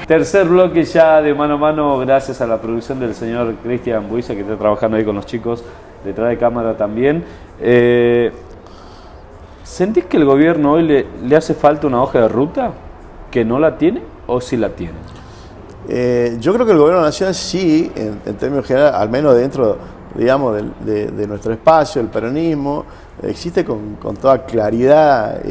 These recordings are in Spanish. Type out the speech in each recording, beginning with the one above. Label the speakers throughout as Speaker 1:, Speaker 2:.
Speaker 1: Tercer bloque ya de mano a mano, gracias a la producción del señor Cristian Buiza, que está trabajando ahí con los chicos detrás de cámara también. ¿Sentís que el gobierno hoy le hace falta una hoja de ruta? ¿Que no la tiene o sí la tiene?
Speaker 2: Yo creo que el gobierno nacional sí, en términos generales, al menos dentro, digamos, de nuestro espacio, el peronismo, existe con toda claridad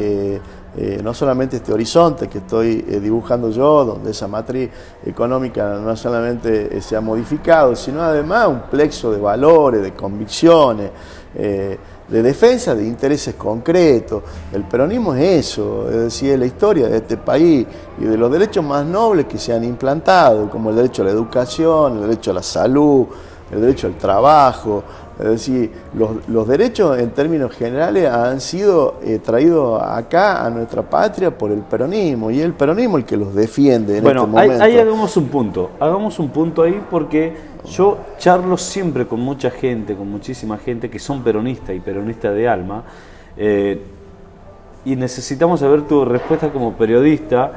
Speaker 2: no solamente este horizonte que estoy dibujando yo, donde esa matriz económica no solamente se ha modificado, sino además un plexo de valores, de convicciones, de defensa de intereses concretos. El peronismo es eso, es decir, es la historia de este país y de los derechos más nobles que se han implantado, como el derecho a la educación, el derecho a la salud, el derecho al trabajo. Es decir, los derechos en términos generales han sido traídos acá a nuestra patria por el peronismo, y es el peronismo el que los defiende en este momento.
Speaker 1: Bueno, ahí hagamos un punto ahí, porque yo charlo siempre con mucha gente, con muchísima gente que son peronistas y peronistas de alma, y necesitamos saber tu respuesta como periodista,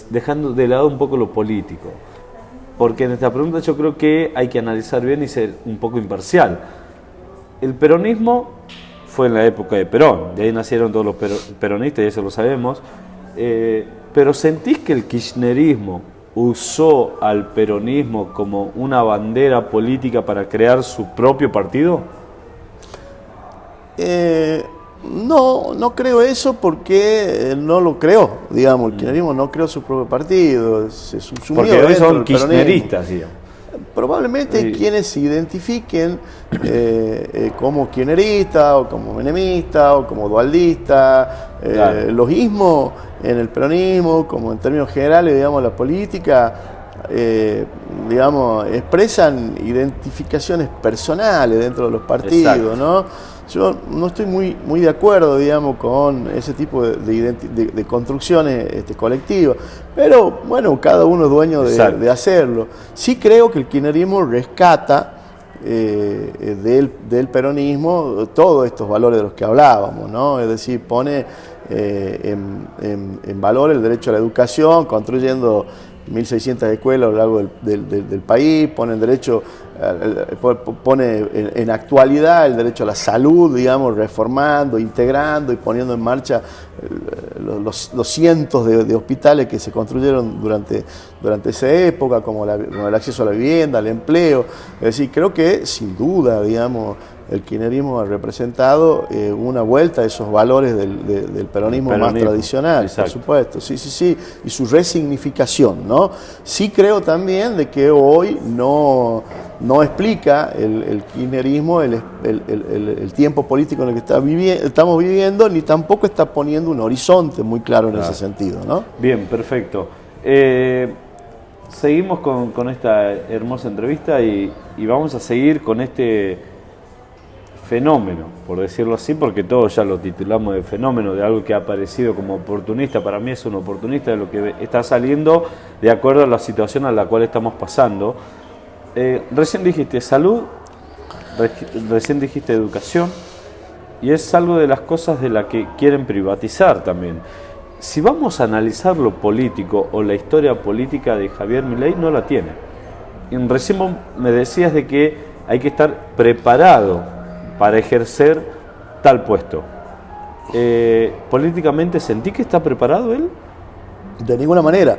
Speaker 1: dejando de lado un poco lo político. Porque en esta pregunta yo creo que hay que analizar bien y ser un poco imparcial. El peronismo fue en la época de Perón, de ahí nacieron todos los peronistas y eso lo sabemos, pero ¿sentís que el kirchnerismo usó al peronismo como una bandera política para crear su propio partido?
Speaker 2: No creo eso, porque no lo creó, digamos, el kirchnerismo no creó su propio partido, se sumió
Speaker 1: porque hoy son
Speaker 2: del
Speaker 1: kirchneristas, digamos.
Speaker 2: Probablemente quienes se identifiquen como kirchnerista o como menemista o como dualdista, claro. Los ismos en el peronismo, como en términos generales, digamos, la política, digamos, expresan identificaciones personales dentro de los partidos. Exacto. ¿No? Yo no estoy muy de acuerdo, digamos, con ese tipo de construcciones colectivas, pero bueno, cada uno es dueño de hacerlo. Sí creo que el kirchnerismo rescata del peronismo todos estos valores de los que hablábamos, ¿no? Es decir, pone en valor el derecho a la educación, construyendo 1.600 escuelas a lo largo del país, pone en actualidad el derecho a la salud, digamos, reformando, integrando y poniendo en marcha los cientos de hospitales que se construyeron durante esa época, como el acceso a la vivienda, al empleo. Es decir, creo que sin duda, digamos, el kirchnerismo ha representado una vuelta a esos valores del peronismo más tradicional. Exacto. Por supuesto, sí, y su resignificación, ¿no? Sí creo también de que hoy no explica el kirchnerismo el tiempo político en el que estamos viviendo, ni tampoco está poniendo un horizonte muy claro en ese sentido, ¿no?
Speaker 1: Bien, perfecto. Seguimos con esta hermosa entrevista y vamos a seguir con este fenómeno, por decirlo así, porque todos ya lo titulamos de fenómeno, de algo que ha aparecido como oportunista. Para mí es un oportunista de lo que está saliendo de acuerdo a la situación a la cual estamos pasando. Recién dijiste salud, recién dijiste educación, y es algo de las cosas de las que quieren privatizar también. Si vamos a analizar lo político o la historia política de Javier Milei, no la tiene. Y recién me decías de que hay que estar preparado para ejercer tal puesto. ¿Políticamente sentí que está preparado él?
Speaker 2: De ninguna manera.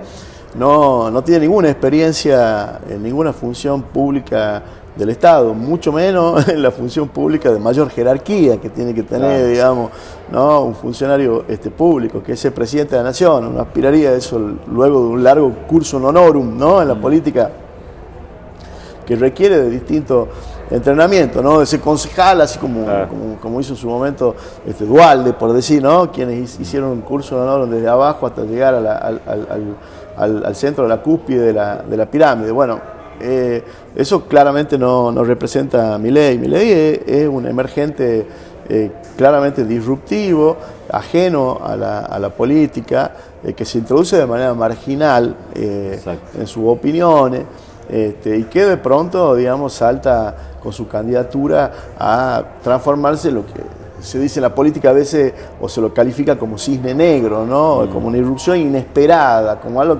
Speaker 2: No tiene ninguna experiencia en ninguna función pública del Estado, mucho menos en la función pública de mayor jerarquía que tiene que tener, claro, digamos, ¿no? Un funcionario público, que es el presidente de la Nación. Uno aspiraría a eso luego de un largo curso honorum, ¿no? En la política, que requiere de distintos entrenamiento, ¿no? De ser concejal, así como hizo en su momento Duhalde, por decir, ¿no? Quienes hicieron un curso de honor desde abajo hasta llegar al centro de la cúspide de la pirámide. Bueno, eso claramente no representa a Milei. Milei es un emergente claramente disruptivo, ajeno a la política, que se introduce de manera marginal en sus opiniones. Y que de pronto, digamos, salta con su candidatura a transformarse en lo que se dice en la política a veces, o se lo califica como cisne negro, ¿no? Como una irrupción inesperada, como algo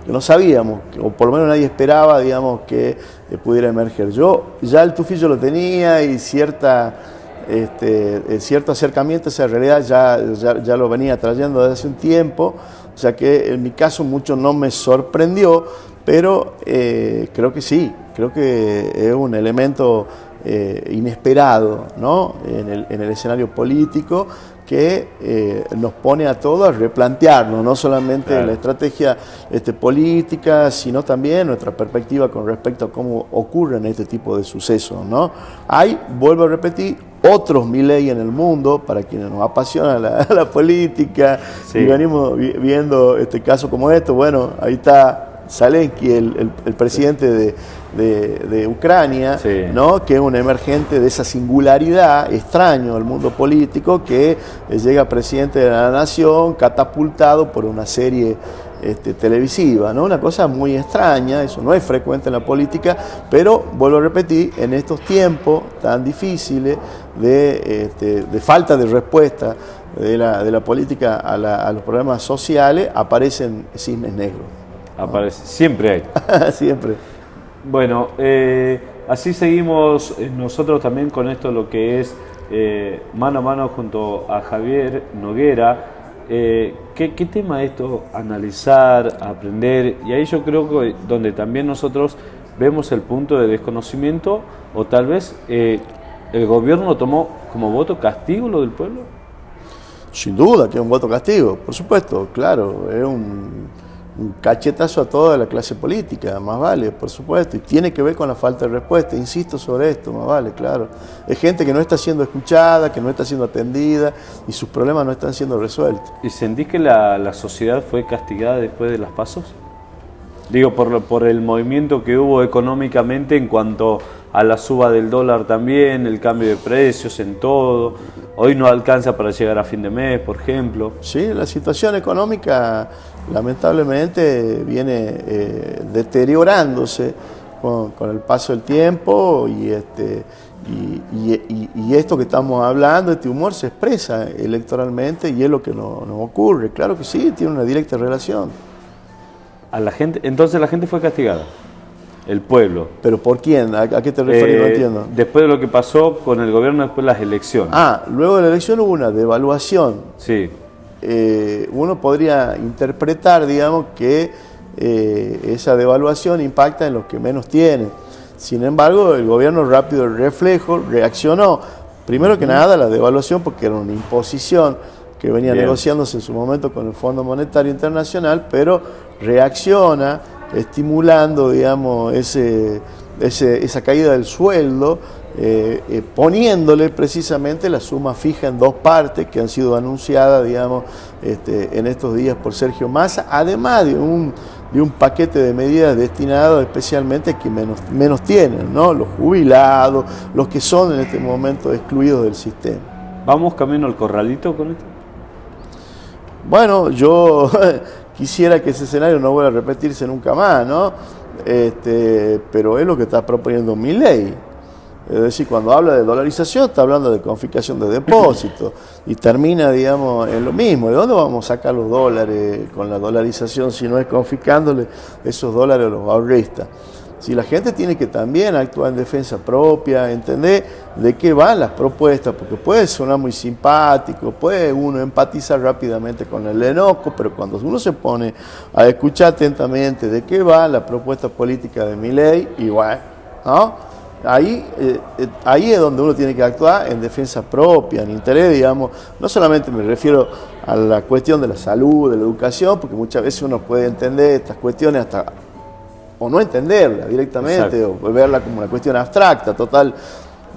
Speaker 2: no sabíamos, o por lo menos nadie esperaba, digamos, que pudiera emerger. Yo ya el tufillo lo tenía y cierto acercamiento a esa realidad ya lo venía trayendo desde hace un tiempo, o sea que en mi caso mucho no me sorprendió, pero creo que sí, creo que es un elemento inesperado, ¿no? en el escenario político que nos pone a todos a replantearnos, no solamente la estrategia política, sino también nuestra perspectiva con respecto a cómo ocurren este tipo de sucesos, ¿no? Hay, vuelvo a repetir, otros Milei en el mundo, para quienes nos apasiona la política, y venimos viendo casos como estos. Bueno, ahí está Zelensky, el presidente de Ucrania, ¿no? Que es un emergente de esa singularidad, extraño al mundo político, que llega presidente de la nación, catapultado por una serie televisiva, ¿no? Una cosa muy extraña, eso no es frecuente en la política, pero vuelvo a repetir, en estos tiempos tan difíciles de falta de respuesta de la política a los problemas sociales, aparecen cisnes negros.
Speaker 1: Aparece, siempre hay.
Speaker 2: Siempre.
Speaker 1: Bueno, así seguimos nosotros también con esto, lo que es mano a mano junto a Javier Noguera. ¿Qué tema es esto? Analizar, aprender, y ahí yo creo que donde también nosotros vemos el punto de desconocimiento, o tal vez el gobierno tomó como voto castigo lo del pueblo.
Speaker 2: Sin duda que es un voto castigo, por supuesto, claro, es un cachetazo a toda la clase política, más vale, por supuesto, y tiene que ver con la falta de respuesta, insisto sobre esto, más vale, claro. Es gente que no está siendo escuchada, que no está siendo atendida y sus problemas no están siendo resueltos.
Speaker 1: ¿Y sentís que la sociedad fue castigada después de las PASO? Digo, por el movimiento que hubo económicamente en cuanto a la suba del dólar también, el cambio de precios en todo. Hoy no alcanza para llegar a fin de mes, por ejemplo.
Speaker 2: Sí, la situación económica lamentablemente viene deteriorándose con el paso del tiempo y esto que estamos hablando, este humor se expresa electoralmente y es lo que nos ocurre. Claro que sí, tiene una directa relación.
Speaker 1: A la gente, entonces la gente fue castigada, el pueblo.
Speaker 2: ¿Pero por quién? ¿A qué te refieres? No entiendo.
Speaker 1: Después de lo que pasó con el gobierno, después de las elecciones.
Speaker 2: Luego de la elección hubo una devaluación.
Speaker 1: Sí.
Speaker 2: Uno podría interpretar, digamos, que esa devaluación impacta en los que menos tienen. Sin embargo, el gobierno rápido el reflejo reaccionó. Primero que nada, la devaluación, porque era una imposición que venía negociándose en su momento con el Fondo Monetario Internacional, pero reacciona estimulando, digamos, esa caída del sueldo, poniéndole precisamente la suma fija en dos partes que han sido anunciadas, digamos, en estos días por Sergio Massa, además de un paquete de medidas destinadas especialmente a quienes menos tienen, ¿no? Los jubilados, los que son en este momento excluidos del sistema.
Speaker 1: ¿Vamos camino al corralito con esto?
Speaker 2: Bueno, yo quisiera que ese escenario no vuelva a repetirse nunca más, ¿no? Pero es lo que está proponiendo Milei. Es decir, cuando habla de dolarización está hablando de confiscación de depósitos y termina, digamos, en lo mismo. ¿De dónde vamos a sacar los dólares con la dolarización si no es confiscándole esos dólares a los ahorristas? Si la gente tiene que también actuar en defensa propia, entender de qué van las propuestas, porque puede sonar muy simpático, puede uno empatizar rápidamente con el enojo, pero cuando uno se pone a escuchar atentamente de qué va la propuesta política de Milei, igual, ¿no? Ahí es donde uno tiene que actuar en defensa propia, en interés, digamos, no solamente me refiero a la cuestión de la salud, de la educación, porque muchas veces uno puede entender estas cuestiones hasta o no entenderla directamente. Exacto. O verla como una cuestión abstracta, total.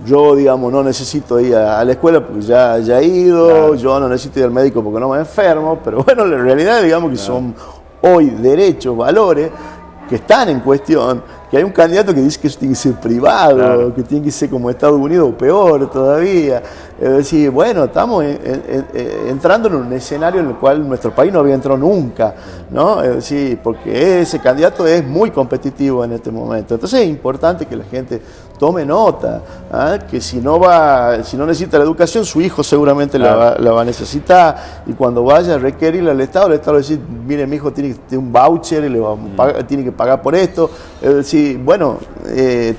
Speaker 2: Yo, digamos, no necesito ir a la escuela porque ya he ido, claro. Yo no necesito ir al médico porque no me enfermo, pero bueno, la realidad, digamos, que son hoy derechos, valores que están en cuestión, que hay un candidato que dice que eso tiene que ser privado, claro. Que tiene que ser como Estados Unidos o peor todavía, Es decir, bueno, estamos entrando en un escenario en el cual nuestro país no había entrado nunca, ¿no? Es decir, porque ese candidato es muy competitivo en este momento. Entonces es importante que la gente tome nota, ¿ah? Que si no necesita la educación, su hijo seguramente la va a necesitar, y cuando vaya a requerirle al Estado le va a decir, mire, mi hijo tiene un voucher y tiene que pagar por esto. Es decir, bueno,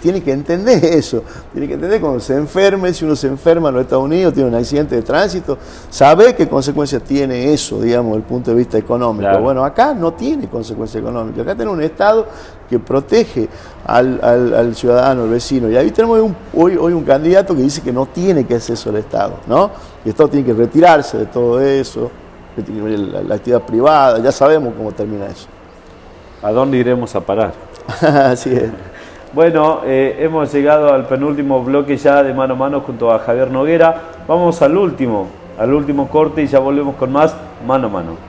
Speaker 2: tiene que entender eso, tiene que entender cuando se enferme, si uno se enferma en los Estados Unidos, tiene un accidente de tránsito, sabe qué consecuencias tiene eso, digamos, desde el punto de vista económico. Claro. Bueno, acá no tiene consecuencias económicas, acá tenemos un Estado que protege al ciudadano, al vecino, y ahí tenemos hoy un candidato que dice que no tiene que hacer eso el Estado, ¿no? El Estado tiene que retirarse de todo eso, la actividad privada, ya sabemos cómo termina eso.
Speaker 1: ¿A dónde iremos a parar?
Speaker 2: Así es.
Speaker 1: Bueno, hemos llegado al penúltimo bloque ya de Mano a Mano junto a Javier Noguera. Vamos al último corte y ya volvemos con más Mano a Mano.